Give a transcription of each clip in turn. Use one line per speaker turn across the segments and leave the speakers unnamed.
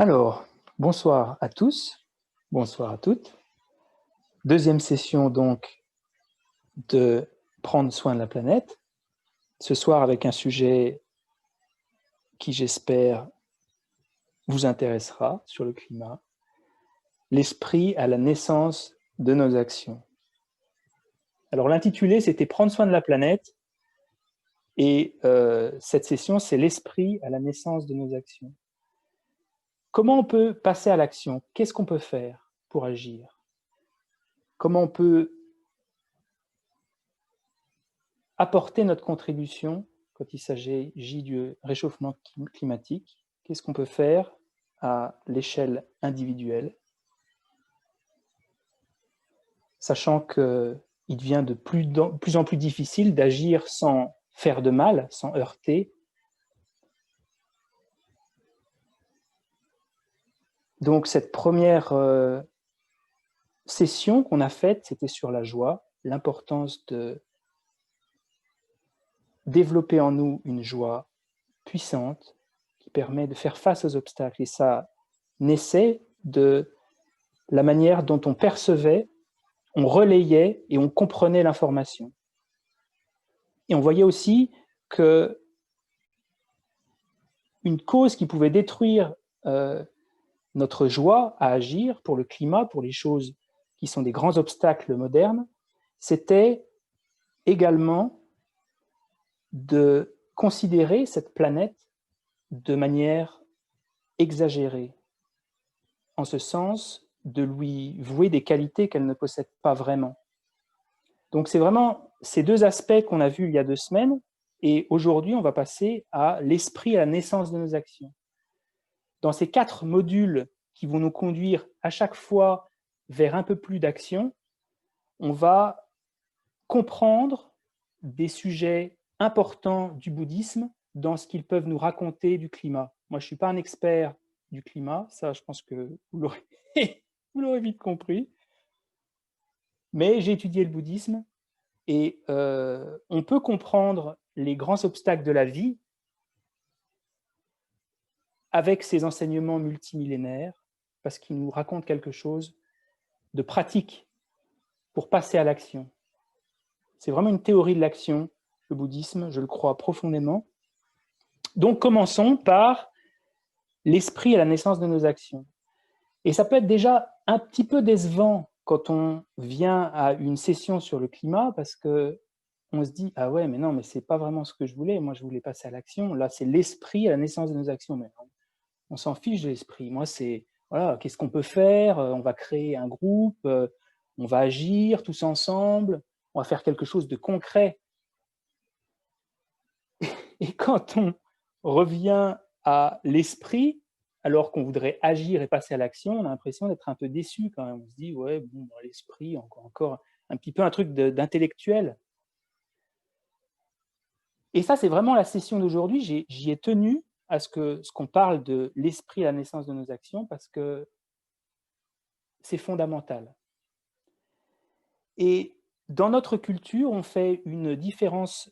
Alors, bonsoir à tous, bonsoir à toutes. Deuxième session donc de prendre soin de la planète. Ce soir avec un sujet qui j'espère vous intéressera sur le climat. L'esprit à la naissance de nos actions. Alors l'intitulé c'était prendre soin de la planète et cette session c'est l'esprit à la naissance de nos actions. Comment on peut passer à l'action? Qu'est-ce qu'on peut faire pour agir? Comment on peut apporter notre contribution quand il s'agit du réchauffement climatique? Qu'est-ce qu'on peut faire à l'échelle individuelle? Sachant qu'il devient de plus en plus difficile d'agir sans faire de mal, sans heurter. Donc cette première session qu'on a faite, c'était sur la joie, l'importance de développer en nous une joie puissante qui permet de faire face aux obstacles. Et ça naissait de la manière dont on percevait, on relayait et on comprenait l'information. Et on voyait aussi que une cause qui pouvait détruire notre joie à agir pour le climat, pour les choses qui sont des grands obstacles modernes, c'était également de considérer cette planète de manière exagérée, en ce sens de lui vouer des qualités qu'elle ne possède pas vraiment. Donc c'est vraiment ces deux aspects qu'on a vus il y a 2 semaines, et aujourd'hui on va passer à l'esprit à la naissance de nos actions. Dans ces 4 modules qui vont nous conduire à chaque fois vers un peu plus d'action, on va comprendre des sujets importants du bouddhisme dans ce qu'ils peuvent nous raconter du climat. Moi, je ne suis pas un expert du climat, ça je pense que vous l'aurez vite compris, mais j'ai étudié le bouddhisme et on peut comprendre les grands obstacles de la vie avec ces enseignements multimillénaires parce qu'ils nous racontent quelque chose de pratique pour passer à l'action. C'est vraiment une théorie de l'action, le bouddhisme, je le crois profondément. Donc commençons par l'esprit à la naissance de nos actions. Et ça peut être déjà un petit peu décevant quand on vient à une session sur le climat parce que on se dit ah ouais mais non mais c'est pas vraiment ce que je voulais, moi je voulais passer à l'action, là c'est l'esprit à la naissance de nos actions, mais on s'en fiche de l'esprit. Moi c'est voilà, qu'est-ce qu'on peut faire, on va créer un groupe, on va agir tous ensemble, on va faire quelque chose de concret. Et quand on revient à l'esprit, alors qu'on voudrait agir et passer à l'action, on a l'impression d'être un peu déçu quand même. On se dit, ouais, bon, l'esprit, encore un petit peu un truc d'intellectuel. Et ça, c'est vraiment la session d'aujourd'hui. J'y ai tenu à ce qu'on parle de l'esprit à la naissance de nos actions parce que c'est fondamental. Et dans notre culture, on fait une différence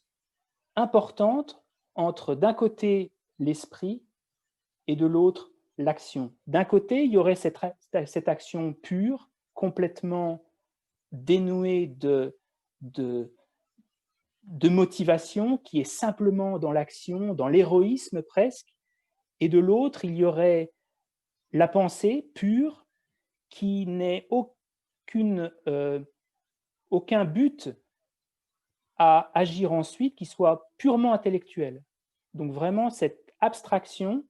importante entre, d'un côté, l'esprit et de l'autre, l'action. D'un côté, il y aurait cette action pure, complètement dénuée de motivation, qui est simplement dans l'action, dans l'héroïsme presque, et de l'autre, il y aurait la pensée pure, qui n'est aucun but à agir ensuite, qui soit purement intellectuel. Donc vraiment, cette abstraction,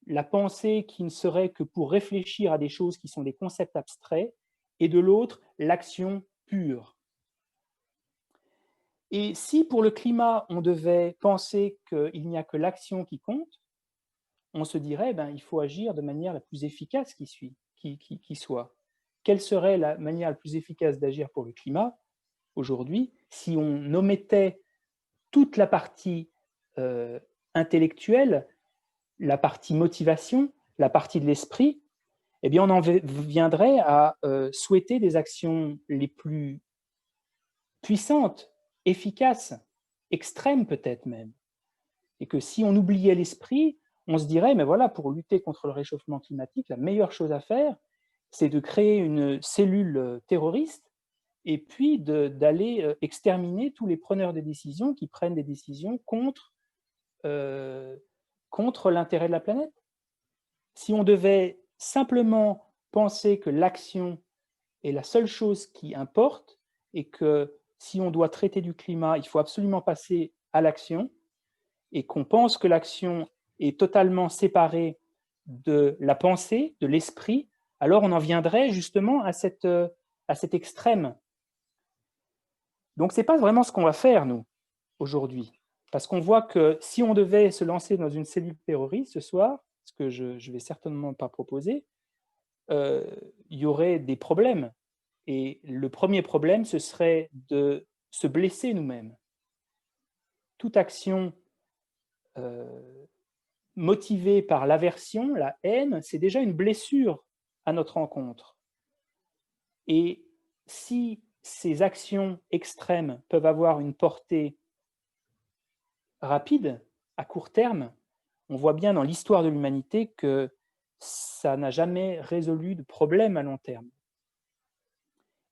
la pensée qui ne serait que pour réfléchir à des choses qui sont des concepts abstraits, et de l'autre, l'action pure. Et si pour le climat, on devait penser qu'il n'y a que l'action qui compte, on se dirait il faut agir de manière la plus efficace qui soit. Quelle serait la manière la plus efficace d'agir pour le climat aujourd'hui si on omettait toute la partie intellectuelle, la partie motivation, la partie de l'esprit, eh bien on en viendrait à souhaiter des actions les plus puissantes, efficaces, extrêmes peut-être même. Et que si on oubliait l'esprit, on se dirait, mais voilà, pour lutter contre le réchauffement climatique, la meilleure chose à faire, c'est de créer une cellule terroriste et puis d'aller exterminer tous les preneurs de décisions qui prennent des décisions contre l'intérêt de la planète. Si on devait simplement penser que l'action est la seule chose qui importe et que si on doit traiter du climat, il faut absolument passer à l'action et qu'on pense que l'action est totalement séparée de la pensée, de l'esprit, alors on en viendrait justement à cet extrême. Donc ce n'est pas vraiment ce qu'on va faire, nous, aujourd'hui. Parce qu'on voit que si on devait se lancer dans une cellule terroriste ce soir, ce que je ne vais certainement pas proposer, il y aurait des problèmes. Et le premier problème, ce serait de se blesser nous-mêmes. Toute action motivée par l'aversion, la haine, c'est déjà une blessure à notre encontre. Et si ces actions extrêmes peuvent avoir une portée rapide, à court terme, on voit bien dans l'histoire de l'humanité que ça n'a jamais résolu de problème à long terme.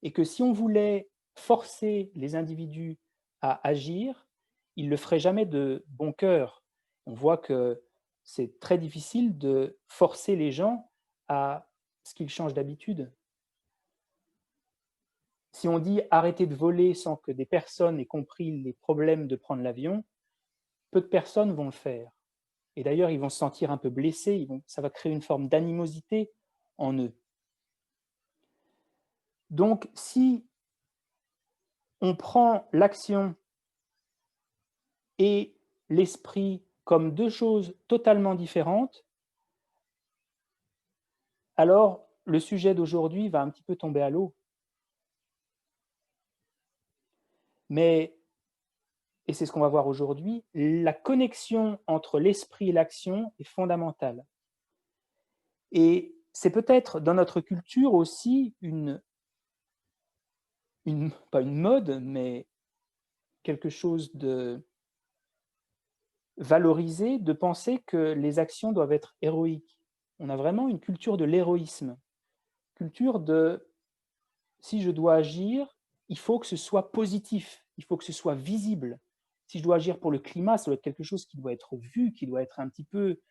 Et que si on voulait forcer les individus à agir, ils ne le feraient jamais de bon cœur. On voit que c'est très difficile de forcer les gens à ce qu'ils changent d'habitude. Si on dit arrêtez de voler sans que des personnes aient compris les problèmes de prendre l'avion, peu de personnes vont le faire. Et d'ailleurs, ils vont se sentir un peu blessés, ça va créer une forme d'animosité en eux. Donc, si on prend l'action et l'esprit comme deux choses totalement différentes, alors le sujet d'aujourd'hui va un petit peu tomber à l'eau. Mais, et c'est ce qu'on va voir aujourd'hui, la connexion entre l'esprit et l'action est fondamentale. Et c'est peut-être dans notre culture aussi pas une mode, mais quelque chose de valorisé de penser que les actions doivent être héroïques. On a vraiment une culture de l'héroïsme, culture de si je dois agir, il faut que ce soit positif, il faut que ce soit visible. Si je dois agir pour le climat, ça doit être quelque chose qui doit être vu, qui doit être un petit peu...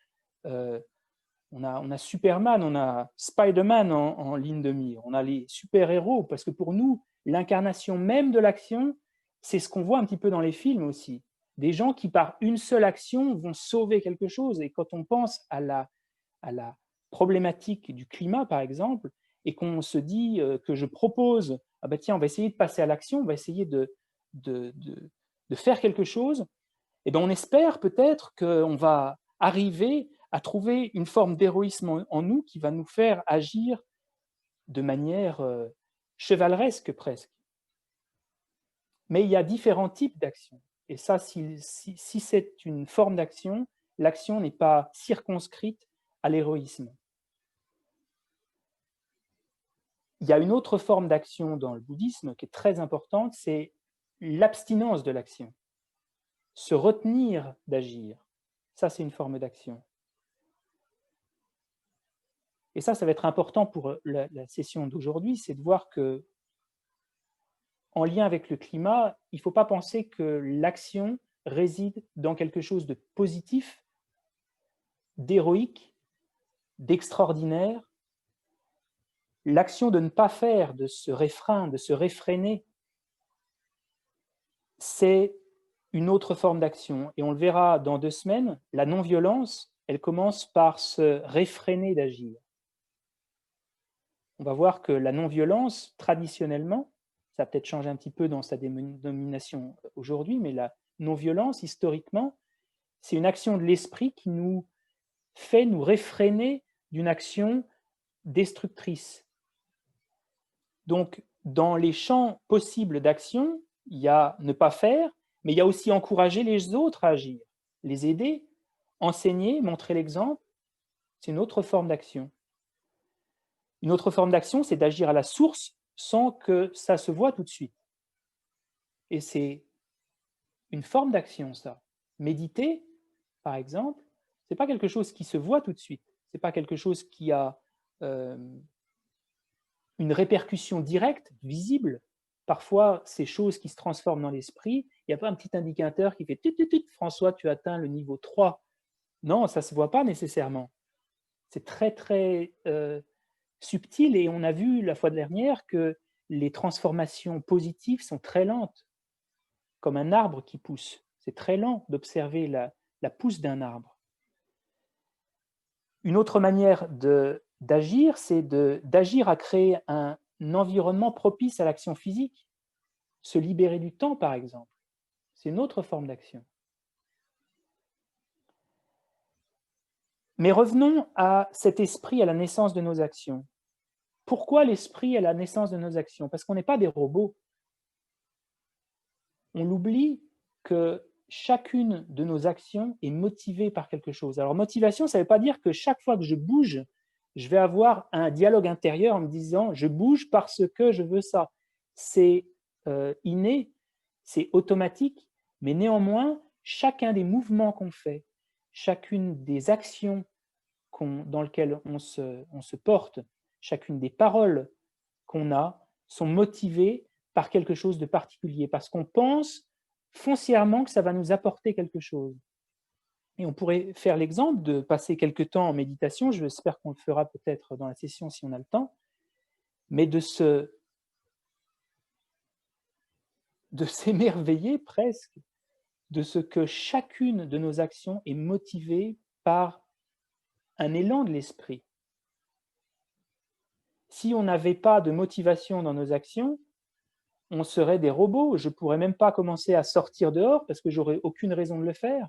on a Superman, on a Spider-Man en ligne de mire, on a les super-héros, parce que pour nous, l'incarnation même de l'action, c'est ce qu'on voit un petit peu dans les films aussi. Des gens qui, par une seule action, vont sauver quelque chose. Et quand on pense à la problématique du climat, par exemple, et qu'on se dit que je propose, ah ben tiens, on va essayer de passer à l'action, on va essayer de faire quelque chose, et ben on espère peut-être qu'on va arriver à trouver une forme d'héroïsme en nous qui va nous faire agir de manière chevaleresque presque. Mais il y a différents types d'actions. Et ça, si c'est une forme d'action, l'action n'est pas circonscrite à l'héroïsme. Il y a une autre forme d'action dans le bouddhisme qui est très importante, c'est l'abstinence de l'action. Se retenir d'agir. Ça, c'est une forme d'action. Et ça va être important pour la session d'aujourd'hui, c'est de voir que, en lien avec le climat, il ne faut pas penser que l'action réside dans quelque chose de positif, d'héroïque, d'extraordinaire. L'action de ne pas faire, de se réfréner, de se réfréner, c'est une autre forme d'action. Et on le verra dans 2 semaines, la non-violence, elle commence par se réfréner d'agir. On va voir que la non-violence, traditionnellement, ça a peut-être changé un petit peu dans sa dénomination aujourd'hui, mais la non-violence, historiquement, c'est une action de l'esprit qui nous fait nous réfréner d'une action destructrice. Donc, dans les champs possibles d'action, il y a ne pas faire, mais il y a aussi encourager les autres à agir, les aider, enseigner, montrer l'exemple. C'est une autre forme d'action. Une autre forme d'action, c'est d'agir à la source sans que ça se voit tout de suite. Et c'est une forme d'action, ça. Méditer, par exemple, Ce n'est pas quelque chose qui se voit tout de suite. Ce n'est pas quelque chose qui a une répercussion directe, visible. Parfois, ces choses qui se transforment dans l'esprit, il n'y a pas un petit indicateur qui fait « tut, François, tu atteins le niveau 3 ». Non, ça ne se voit pas nécessairement. C'est très, très subtil et on a vu la fois dernière que les transformations positives sont très lentes, comme un arbre qui pousse. C'est très lent d'observer la pousse d'un arbre. Une autre manière d'agir, c'est d'agir à créer un environnement propice à l'action physique. Se libérer du temps, par exemple. C'est une autre forme d'action. Mais revenons à cet esprit à la naissance de nos actions. Pourquoi l'esprit à la naissance de nos actions? Parce qu'on n'est pas des robots. On l'oublie que chacune de nos actions est motivée par quelque chose. Alors, motivation, ça ne veut pas dire que chaque fois que je bouge, je vais avoir un dialogue intérieur en me disant « je bouge parce que je veux ça ». C'est inné, c'est automatique, mais néanmoins, chacun des mouvements qu'on fait, chacune des actions dans lesquelles on se porte, chacune des paroles qu'on a sont motivées par quelque chose de particulier, parce qu'on pense foncièrement que ça va nous apporter quelque chose. Et on pourrait faire l'exemple de passer quelque temps en méditation, j'espère qu'on le fera peut-être dans la session si on a le temps, mais de s'émerveiller presque de ce que chacune de nos actions est motivée par un élan de l'esprit. Si on n'avait pas de motivation dans nos actions, on serait des robots. Je ne pourrais même pas commencer à sortir dehors parce que j'aurais aucune raison de le faire.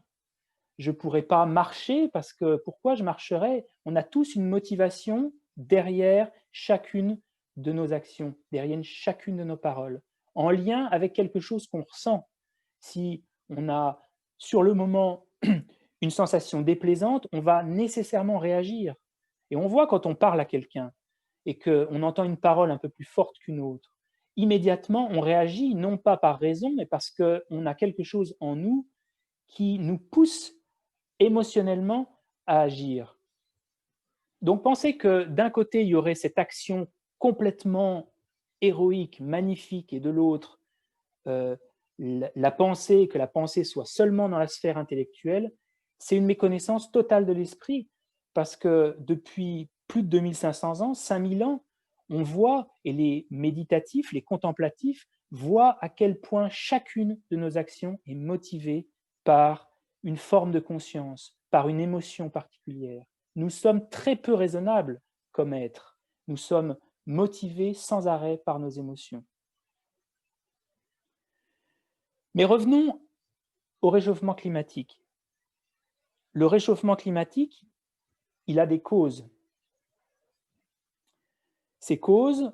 Je ne pourrais pas marcher parce que pourquoi je marcherais? On a tous une motivation derrière chacune de nos actions, derrière chacune de nos paroles, en lien avec quelque chose qu'on ressent. Si on a sur le moment une sensation déplaisante, on va nécessairement réagir. Et on voit quand on parle à quelqu'un et qu'on entend une parole un peu plus forte qu'une autre, immédiatement on réagit non pas par raison, mais parce qu'on a quelque chose en nous qui nous pousse émotionnellement à agir. Donc pensez que d'un côté, il y aurait cette action complètement héroïque, magnifique, et de l'autre, la pensée, que la pensée soit seulement dans la sphère intellectuelle, c'est une méconnaissance totale de l'esprit, parce que depuis plus de 2500 ans, 5000 ans, on voit, et les méditatifs, les contemplatifs, voient à quel point chacune de nos actions est motivée par une forme de conscience, par une émotion particulière. Nous sommes très peu raisonnables comme êtres. Nous sommes motivés sans arrêt par nos émotions. Mais revenons au réchauffement climatique. Le réchauffement climatique, il a des causes. Ces causes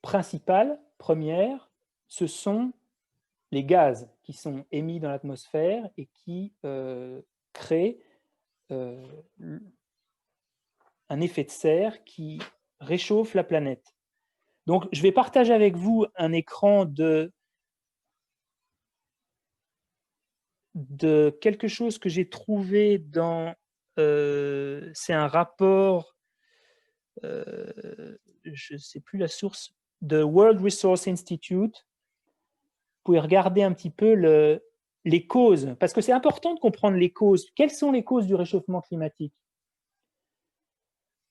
principales, premières, ce sont les gaz qui sont émis dans l'atmosphère et qui créent un effet de serre qui réchauffe la planète. Donc, je vais partager avec vous un écran de quelque chose que j'ai trouvé dans... c'est un rapport, je ne sais plus la source, de World Resource Institute. Vous pouvez regarder un petit peu les causes, parce que c'est important de comprendre les causes. Quelles sont les causes du réchauffement climatique?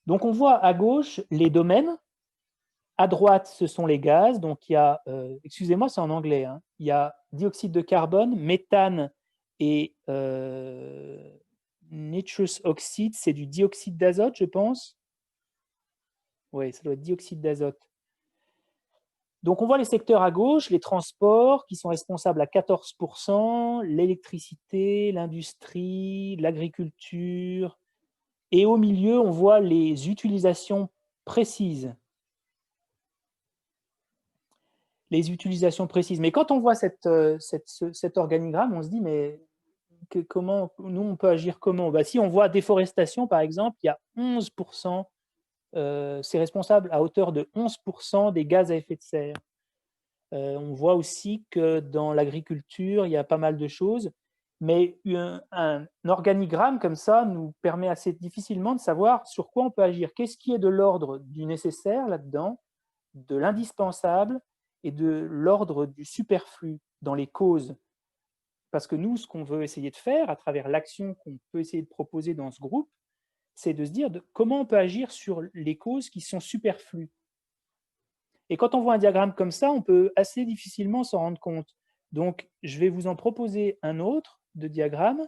Donc, on voit à gauche les domaines. À droite, ce sont les gaz. Donc, il y a, excusez-moi, c'est en anglais, hein, il y a dioxyde de carbone, méthane et nitrous oxide, c'est du dioxyde d'azote, je pense. Oui, ça doit être dioxyde d'azote. Donc, on voit les secteurs à gauche, les transports qui sont responsables à 14%, l'électricité, l'industrie, l'agriculture. Et au milieu, on voit les utilisations précises. Les utilisations précises. Mais quand on voit cet organigramme, on se dit, mais comment, nous, on peut agir comment? Si on voit déforestation, par exemple, il y a 11%, c'est responsable à hauteur de 11% des gaz à effet de serre. On voit aussi que dans l'agriculture, il y a pas mal de choses. Mais un organigramme comme ça nous permet assez difficilement de savoir sur quoi on peut agir. Qu'est-ce qui est de l'ordre du nécessaire là-dedans, de l'indispensable et de l'ordre du superflu dans les causes. Parce que nous, ce qu'on veut essayer de faire à travers l'action qu'on peut essayer de proposer dans ce groupe, c'est de se dire comment on peut agir sur les causes qui sont superflues. Et quand on voit un diagramme comme ça, on peut assez difficilement s'en rendre compte. Donc, je vais vous en proposer un autre de diagramme.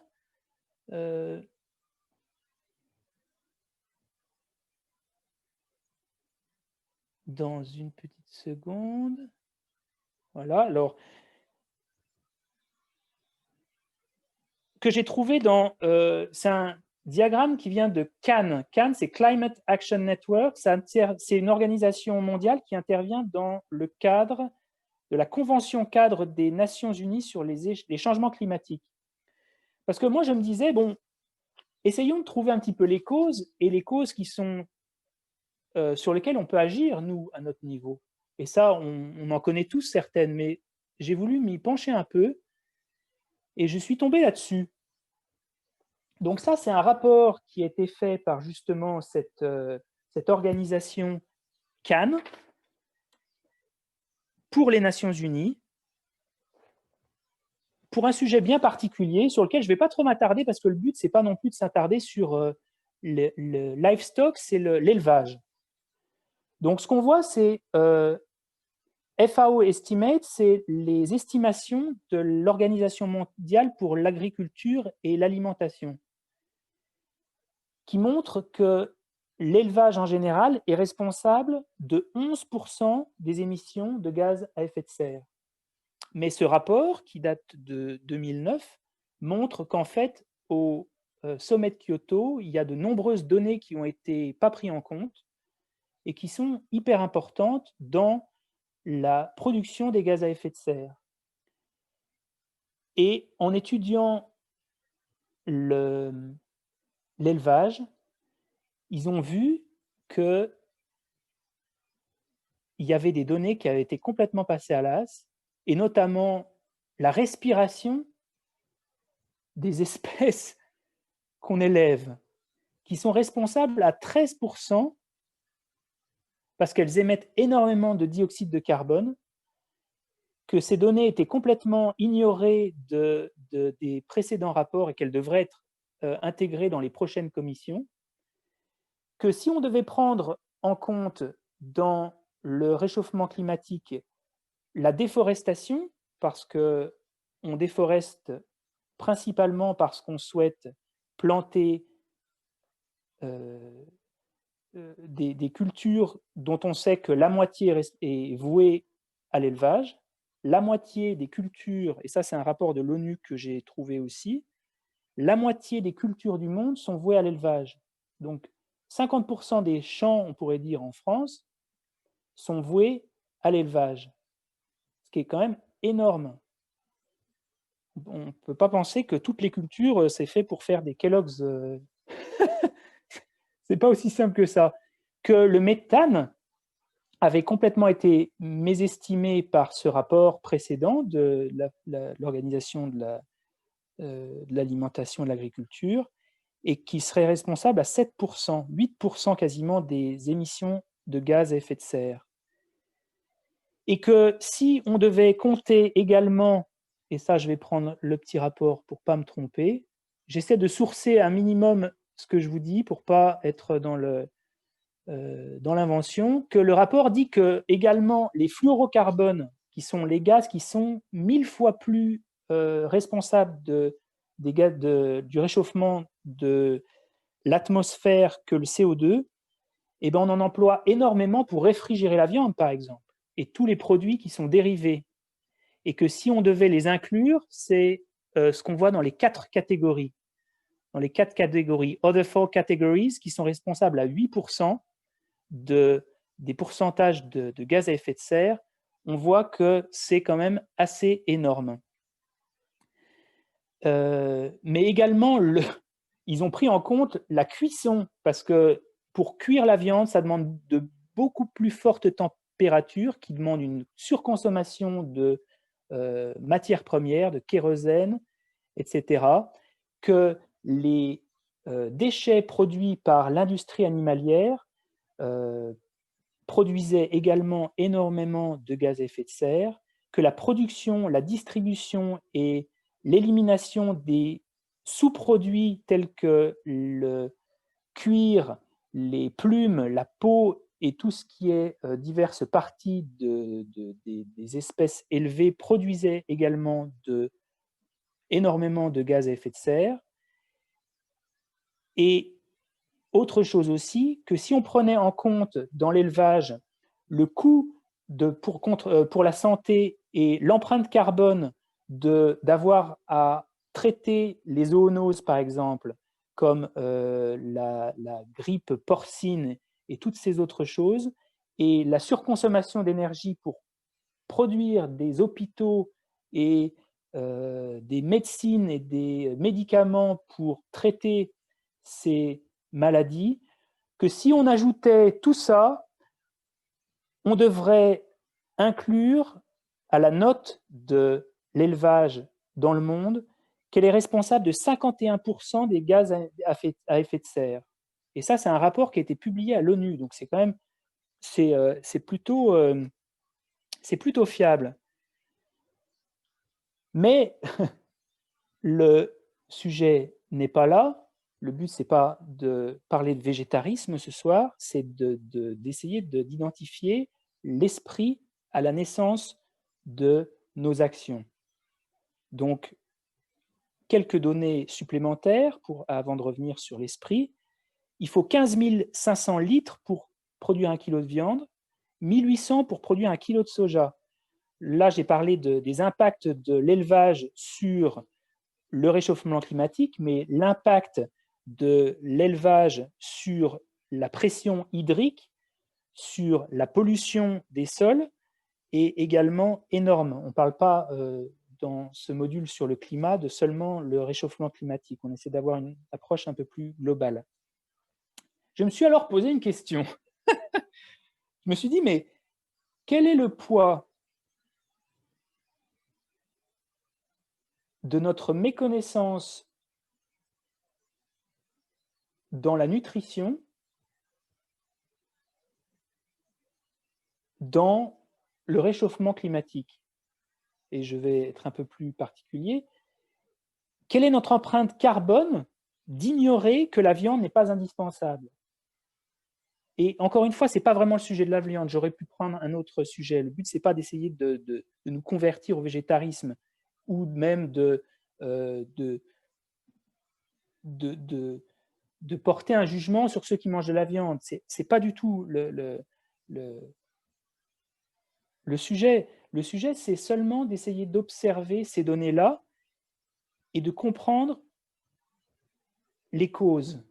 Dans une petite seconde. Voilà, alors, que j'ai trouvé dans... c'est un diagramme qui vient de Cannes. Cannes, c'est Climate Action Network. C'est une organisation mondiale qui intervient dans le cadre de la Convention cadre des Nations Unies sur les changements climatiques. Parce que moi, je me disais, bon, essayons de trouver un petit peu les causes, et les causes qui sont sur lesquelles on peut agir, nous, à notre niveau. Et ça, on en connaît tous certaines, mais j'ai voulu m'y pencher un peu, et je suis tombé là-dessus. Donc ça, c'est un rapport qui a été fait par justement cette organisation Cannes pour les Nations Unies, pour un sujet bien particulier sur lequel je ne vais pas trop m'attarder parce que le but, ce n'est pas non plus de s'attarder sur le livestock, c'est l'élevage. Donc ce qu'on voit, c'est FAO Estimate, c'est les estimations de l'Organisation mondiale pour l'agriculture et l'alimentation, qui montrent que l'élevage en général est responsable de 11% des émissions de gaz à effet de serre. Mais ce rapport, qui date de 2009, montre qu'en fait, au sommet de Kyoto, il y a de nombreuses données qui n'ont été pas prises en compte et qui sont hyper importantes dans la production des gaz à effet de serre. Et en étudiant l'élevage, ils ont vu qu'il y avait des données qui avaient été complètement passées à l'as, et notamment la respiration des espèces qu'on élève, qui sont responsables à 13% parce qu'elles émettent énormément de dioxyde de carbone, que ces données étaient complètement ignorées des précédents rapports et qu'elles devraient être intégrées dans les prochaines commissions, que si on devait prendre en compte dans le réchauffement climatique la déforestation, parce qu'on déforeste principalement parce qu'on souhaite planter des cultures dont on sait que la moitié est vouée à l'élevage, la moitié des cultures, et ça c'est un rapport de l'ONU que j'ai trouvé aussi, la moitié des cultures du monde sont vouées à l'élevage. Donc 50% des champs, on pourrait dire en France, sont voués à l'élevage, ce qui est quand même énorme. On ne peut pas penser que toutes les cultures, c'est fait pour faire des Kellogg's. C'est pas aussi simple que ça. Que le méthane avait complètement été mésestimé par ce rapport précédent de l'Organisation de l'alimentation et de l'agriculture, et qui serait responsable à 7%, 8% quasiment des émissions de gaz à effet de serre. Et que si on devait compter également, et ça je vais prendre le petit rapport pour ne pas me tromper, j'essaie de sourcer un minimum ce que je vous dis pour ne pas être dans l'invention, que le rapport dit que également les fluorocarbones, qui sont les gaz qui sont 1000 fois plus responsables des gaz du réchauffement de l'atmosphère que le CO2, eh ben on en emploie énormément pour réfrigérer la viande, par exemple, et tous les produits qui sont dérivés. Et que si on devait les inclure, c'est ce qu'on voit dans les 4 catégories. Dans les 4 catégories, other 4 categories, qui sont responsables à 8% des pourcentages de gaz à effet de serre, on voit que c'est quand même assez énorme. Mais également, ils ont pris en compte la cuisson, parce que pour cuire la viande, ça demande de beaucoup plus fortes températures, qui demandent une surconsommation de matières premières, de kérosène, etc., que les déchets produits par l'industrie animalière produisaient également énormément de gaz à effet de serre, que la production, la distribution et l'élimination des sous-produits tels que le cuir, les plumes, la peau et tout ce qui est diverses parties des espèces élevées produisaient également énormément de gaz à effet de serre. Et autre chose aussi, que si on prenait en compte dans l'élevage le coût pour la santé et l'empreinte carbone d'avoir à traiter les zoonoses, par exemple, comme la grippe porcine et toutes ces autres choses, et la surconsommation d'énergie pour produire des hôpitaux et des médecines et des médicaments pour traiter ces maladies, que si on ajoutait tout ça, on devrait inclure à la note de l'élevage dans le monde qu'elle est responsable de 51% des gaz à effet de serre. Et ça, c'est un rapport qui a été publié à l'ONU, donc c'est quand même c'est plutôt fiable. Mais le sujet n'est pas là. Le but, ce n'est pas de parler de végétarisme ce soir, c'est d'essayer d'identifier l'esprit à la naissance de nos actions. Donc, quelques données supplémentaires avant de revenir sur l'esprit. Il faut 15 500 litres pour produire 1 kg de viande, 1800 pour produire 1 kg de soja. Là, j'ai parlé des impacts de l'élevage sur le réchauffement climatique, mais l'impact de l'élevage sur la pression hydrique, sur la pollution des sols est également énorme. On ne parle pas dans ce module sur le climat de seulement le réchauffement climatique. On essaie d'avoir une approche un peu plus globale. Je me suis alors posé une question. Je me suis dit, mais quel est le poids de notre méconnaissance dans la nutrition, dans le réchauffement climatique? Et je vais être un peu plus particulier. Quelle est notre empreinte carbone d'ignorer que la viande n'est pas indispensable? Et encore une fois, ce n'est pas vraiment le sujet de la viande. J'aurais pu prendre un autre sujet. Le but, ce n'est pas d'essayer de nous convertir au végétarisme ou même de porter un jugement sur ceux qui mangent de la viande. Ce n'est pas du tout le sujet. Le sujet, c'est seulement d'essayer d'observer ces données-là et de comprendre les causes.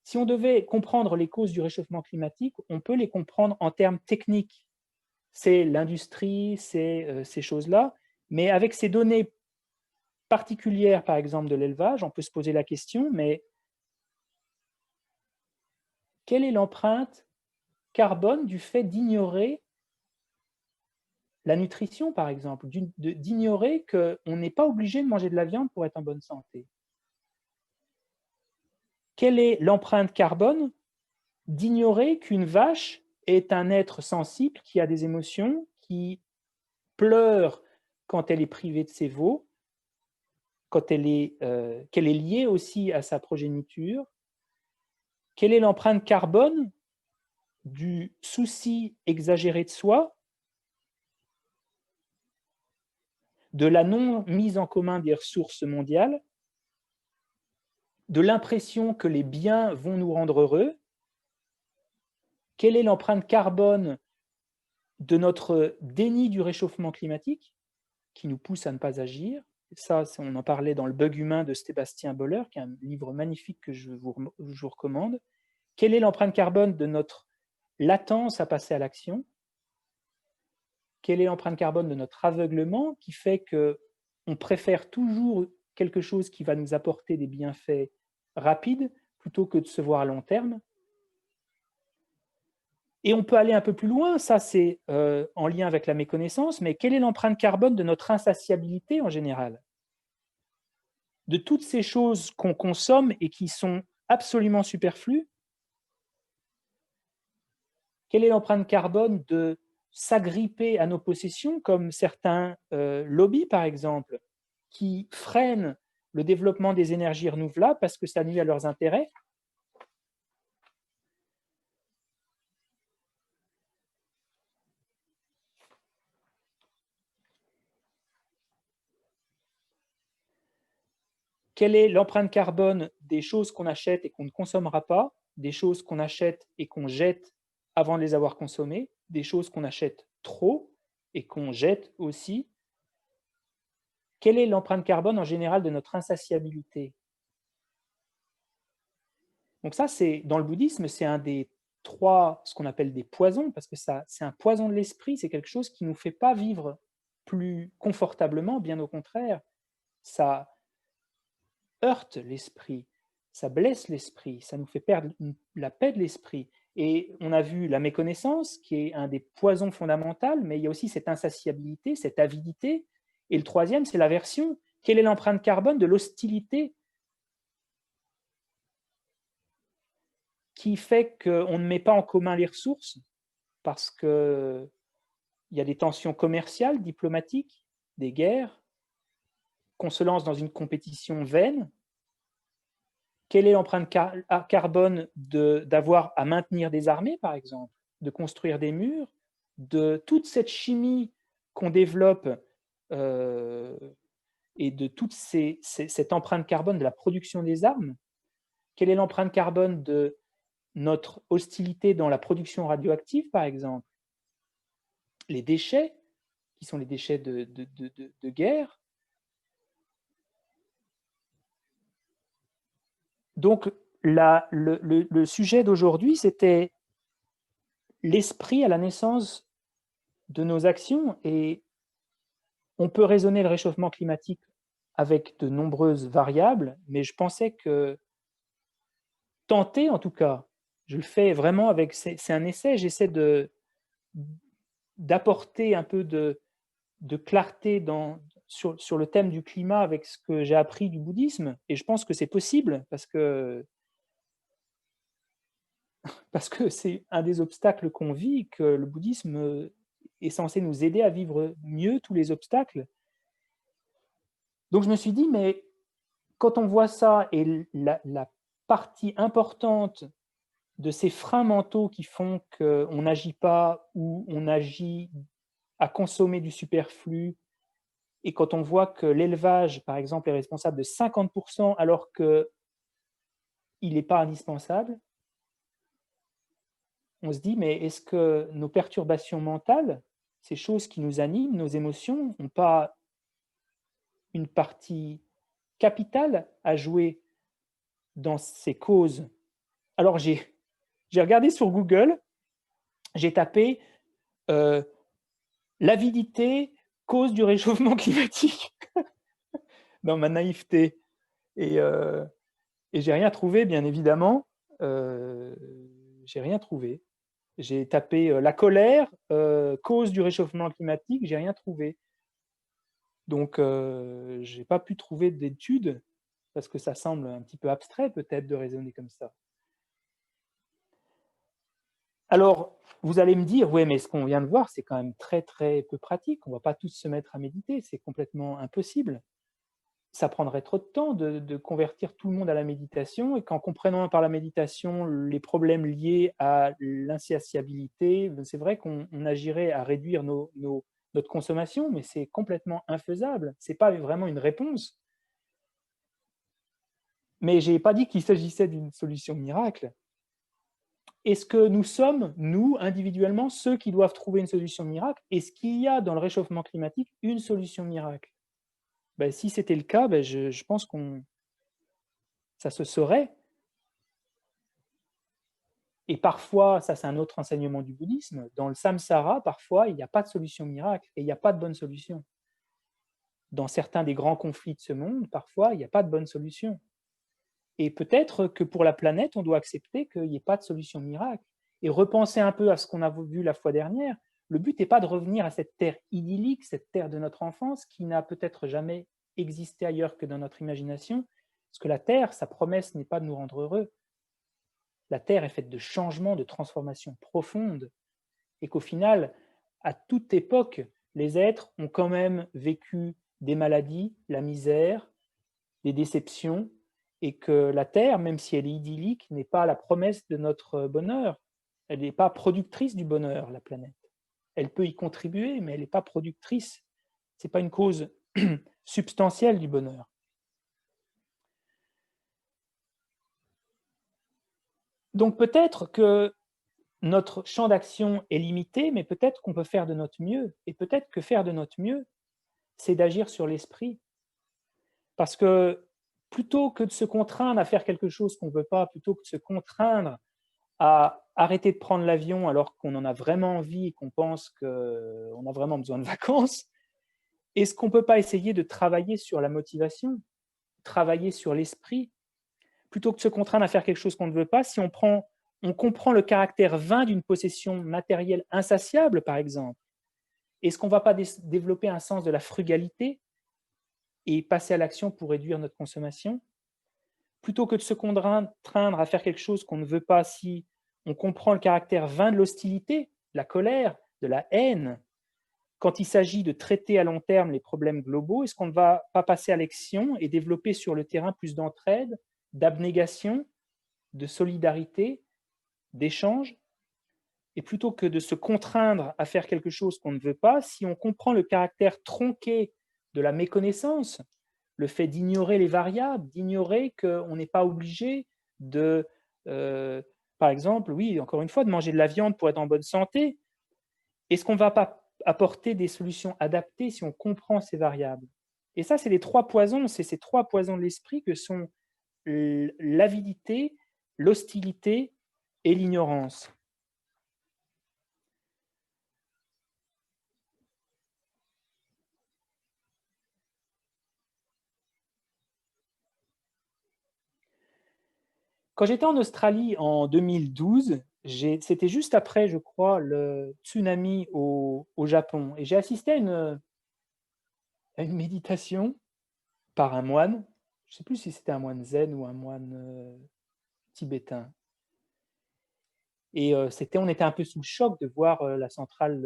Si on devait comprendre les causes du réchauffement climatique, on peut les comprendre en termes techniques. C'est l'industrie, c'est ces choses-là. Mais avec ces données particulières, par exemple, de l'élevage, on peut se poser la question, mais quelle est l'empreinte carbone du fait d'ignorer la nutrition, par exemple, d'ignorer qu'on n'est pas obligé de manger de la viande pour être en bonne santé? Quelle est l'empreinte carbone d'ignorer qu'une vache est un être sensible qui a des émotions, qui pleure quand elle est privée de ses veaux, qu'elle est liée aussi à sa progéniture? Quelle est l'empreinte carbone du souci exagéré de soi, de la non-mise en commun des ressources mondiales, de l'impression que les biens vont nous rendre heureux? Quelle est l'empreinte carbone de notre déni du réchauffement climatique qui nous pousse à ne pas agir? Ça, on en parlait dans Le bug humain de Sébastien Boller, qui est un livre magnifique que je vous recommande. Quelle est l'empreinte carbone de notre latence à passer à l'action? Quelle est l'empreinte carbone de notre aveuglement qui fait qu'on préfère toujours quelque chose qui va nous apporter des bienfaits rapides plutôt que de se voir à long terme? Et on peut aller un peu plus loin, ça c'est en lien avec la méconnaissance, mais quelle est l'empreinte carbone de notre insatiabilité en général? de toutes ces choses qu'on consomme et qui sont absolument superflues? Quelle est l'empreinte carbone de s'agripper à nos possessions, comme certains lobbies, par exemple, qui freinent le développement des énergies renouvelables parce que ça nuit à leurs intérêts? Quelle est l'empreinte carbone des choses qu'on achète et qu'on ne consommera pas, des choses qu'on achète et qu'on jette avant de les avoir consommées, des choses qu'on achète trop et qu'on jette aussi? Quelle est l'empreinte carbone en général de notre insatiabilité? Donc ça, c'est dans le bouddhisme, c'est un des 3, ce qu'on appelle des poisons, parce que ça, c'est un poison de l'esprit, c'est quelque chose qui ne nous fait pas vivre plus confortablement, bien au contraire. Ça heurte l'esprit, ça blesse l'esprit, ça nous fait perdre la paix de l'esprit. Et on a vu la méconnaissance, qui est un des poisons fondamentaux, mais il y a aussi cette insatiabilité, cette avidité. Et le troisième, c'est l'aversion. Quelle est l'empreinte carbone de l'hostilité qui fait qu'on ne met pas en commun les ressources parce qu'il y a des tensions commerciales, diplomatiques, des guerres, qu'on se lance dans une compétition vaine? Quelle est l'empreinte carbone d'avoir à maintenir des armées, par exemple, de construire des murs, de toute cette chimie qu'on développe et de toute cette empreinte carbone de la production des armes? Quelle est l'empreinte carbone de notre hostilité dans la production radioactive, par exemple? Les déchets, qui sont les déchets de guerre. Donc, le sujet d'aujourd'hui, c'était l'esprit à la naissance de nos actions, et on peut raisonner le réchauffement climatique avec de nombreuses variables, mais je pensais que tenter, en tout cas, je le fais vraiment avec, c'est un essai, j'essaie d'apporter un peu de clarté sur le thème du climat avec ce que j'ai appris du bouddhisme, et je pense que c'est possible parce que c'est un des obstacles qu'on vit, que le bouddhisme est censé nous aider à vivre mieux tous les obstacles. Donc je me suis dit, mais quand on voit ça et la partie importante de ces freins mentaux qui font qu'on n'agit pas ou on agit à consommer du superflu, et quand on voit que l'élevage, par exemple, est responsable de 50% alors qu'il n'est pas indispensable, on se dit, mais est-ce que nos perturbations mentales, ces choses qui nous animent, nos émotions, n'ont pas une partie capitale à jouer dans ces causes? Alors j'ai regardé sur Google, j'ai tapé l'avidité, cause du réchauffement climatique, dans ma naïveté. Et j'ai rien trouvé, bien évidemment. J'ai rien trouvé. J'ai tapé la colère, cause du réchauffement climatique, j'ai rien trouvé. Donc, je n'ai pas pu trouver d'études, parce que ça semble un petit peu abstrait peut-être de raisonner comme ça. Alors, vous allez me dire, ouais, mais ce qu'on vient de voir, c'est quand même très, très peu pratique. On ne va pas tous se mettre à méditer, c'est complètement impossible. Ça prendrait trop de temps de convertir tout le monde à la méditation, et qu'en comprenant par la méditation les problèmes liés à l'insatiabilité, c'est vrai qu'on agirait à réduire notre consommation, mais c'est complètement infaisable. Ce n'est pas vraiment une réponse. Mais je n'ai pas dit qu'il s'agissait d'une solution miracle. Est-ce que nous sommes, nous, individuellement, ceux qui doivent trouver une solution miracle? Est-ce qu'il y a dans le réchauffement climatique une solution miracle? Ben, si c'était le cas, ben, je pense que ça se saurait. Et parfois, ça c'est un autre enseignement du bouddhisme, dans le samsara, parfois, il n'y a pas de solution miracle et il n'y a pas de bonne solution. Dans certains des grands conflits de ce monde, parfois, il n'y a pas de bonne solution. Et peut-être que pour la planète, on doit accepter qu'il n'y ait pas de solution miracle. Et repenser un peu à ce qu'on a vu la fois dernière. Le but n'est pas de revenir à cette terre idyllique, cette terre de notre enfance qui n'a peut-être jamais exister ailleurs que dans notre imagination, parce que la Terre, sa promesse n'est pas de nous rendre heureux. La Terre est faite de changements, de transformations profondes, et qu'au final, à toute époque, les êtres ont quand même vécu des maladies, la misère, des déceptions, et que la Terre, même si elle est idyllique, n'est pas la promesse de notre bonheur. Elle n'est pas productrice du bonheur, la planète. Elle peut y contribuer, mais elle n'est pas productrice. Ce n'est pas une cause substantielle du bonheur. Donc peut-être que notre champ d'action est limité, mais peut-être qu'on peut faire de notre mieux. Et peut-être que faire de notre mieux, c'est d'agir sur l'esprit. Parce que plutôt que de se contraindre à faire quelque chose qu'on ne veut pas, plutôt que de se contraindre à arrêter de prendre l'avion alors qu'on en a vraiment envie et qu'on pense qu'on a vraiment besoin de vacances, est-ce qu'on ne peut pas essayer de travailler sur la motivation, travailler sur l'esprit, plutôt que de se contraindre à faire quelque chose qu'on ne veut pas, si on comprend le caractère vain d'une possession matérielle insatiable, par exemple, est-ce qu'on ne va pas développer un sens de la frugalité et passer à l'action pour réduire notre consommation? Plutôt que de se contraindre à faire quelque chose qu'on ne veut pas, si on comprend le caractère vain de l'hostilité, la colère, de la haine, quand il s'agit de traiter à long terme les problèmes globaux, est-ce qu'on ne va pas passer à l'action et développer sur le terrain plus d'entraide, d'abnégation, de solidarité, d'échange? Et plutôt que de se contraindre à faire quelque chose qu'on ne veut pas, si on comprend le caractère tronqué de la méconnaissance, le fait d'ignorer les variables, d'ignorer qu'on n'est pas obligé de, par exemple, oui, encore une fois, de manger de la viande pour être en bonne santé, est-ce qu'on ne va pas apporter des solutions adaptées si on comprend ces variables? Et ça, c'est les trois poisons, c'est ces trois poisons de l'esprit que sont l'avidité, l'hostilité et l'ignorance. Quand j'étais en Australie en 2012, c'était juste après, je crois, le tsunami au Japon. Et j'ai assisté à une méditation par un moine. Je ne sais plus si c'était un moine zen ou un moine tibétain. Et on était un peu sous le choc de voir la centrale,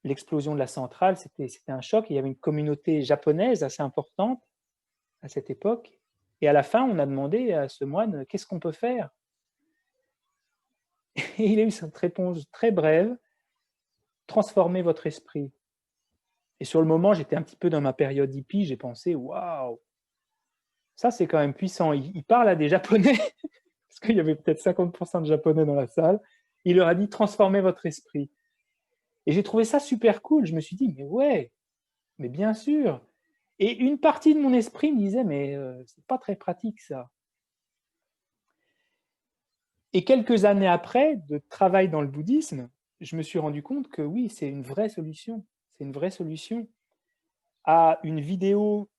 l'explosion de la centrale. C'était un choc. Il y avait une communauté japonaise assez importante à cette époque. Et à la fin, on a demandé à ce moine, qu'est-ce qu'on peut faire? Et il a eu cette réponse très brève, transformez votre esprit. Et sur le moment, j'étais un petit peu dans ma période hippie, j'ai pensé, waouh, ça c'est quand même puissant. Il parle à des Japonais, parce qu'il y avait peut-être 50% de Japonais dans la salle. Il leur a dit, transformez votre esprit. Et j'ai trouvé ça super cool. Je me suis dit, mais ouais, mais bien sûr. Et une partie de mon esprit me disait, mais c'est pas très pratique ça. Et quelques années après, de travail dans le bouddhisme, je me suis rendu compte que oui, c'est une vraie solution. C'est une vraie solution. À une vidéo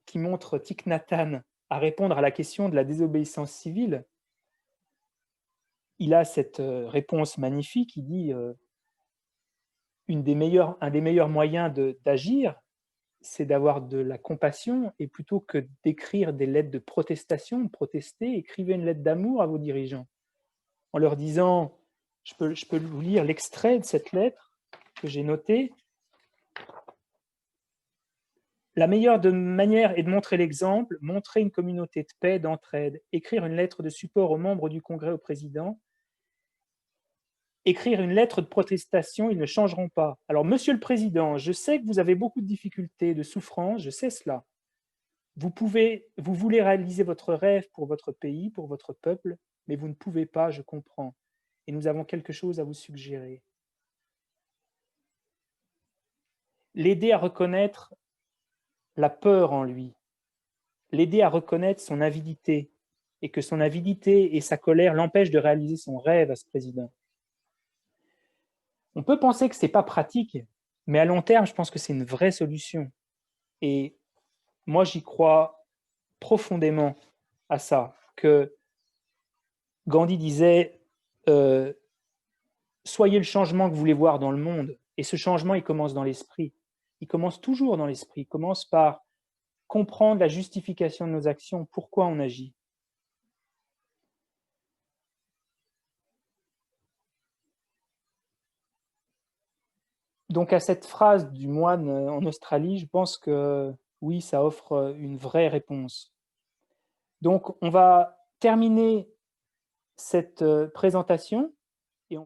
qui montre Thich Nhat Hanh à répondre à la question de la désobéissance civile, il a cette réponse magnifique. Il dit un des meilleurs moyens d'agir, c'est d'avoir de la compassion, et plutôt que d'écrire des lettres de protestation, de protester, écrivez une lettre d'amour à vos dirigeants en leur disant, je peux vous lire l'extrait de cette lettre que j'ai notée. La meilleure manière est de montrer l'exemple, montrer une communauté de paix, d'entraide, écrire une lettre de support aux membres du Congrès, au président, écrire une lettre de protestation, ils ne changeront pas. Alors, Monsieur le Président, je sais que vous avez beaucoup de difficultés, de souffrances, je sais cela. Vous voulez réaliser votre rêve pour votre pays, pour votre peuple, mais vous ne pouvez pas, je comprends. Et nous avons quelque chose à vous suggérer. L'aider à reconnaître la peur en lui, l'aider à reconnaître son avidité, et que son avidité et sa colère l'empêchent de réaliser son rêve à ce président. On peut penser que ce n'est pas pratique, mais à long terme, je pense que c'est une vraie solution. Et moi, j'y crois profondément à ça, que Gandhi disait soyez le changement que vous voulez voir dans le monde. Et ce changement, il commence dans l'esprit. il commence toujours dans l'esprit, il commence par comprendre la justification de nos actions, pourquoi on agit. Donc à cette phrase du moine en Australie, je pense que oui, ça offre une vraie réponse. Donc on va terminer cette présentation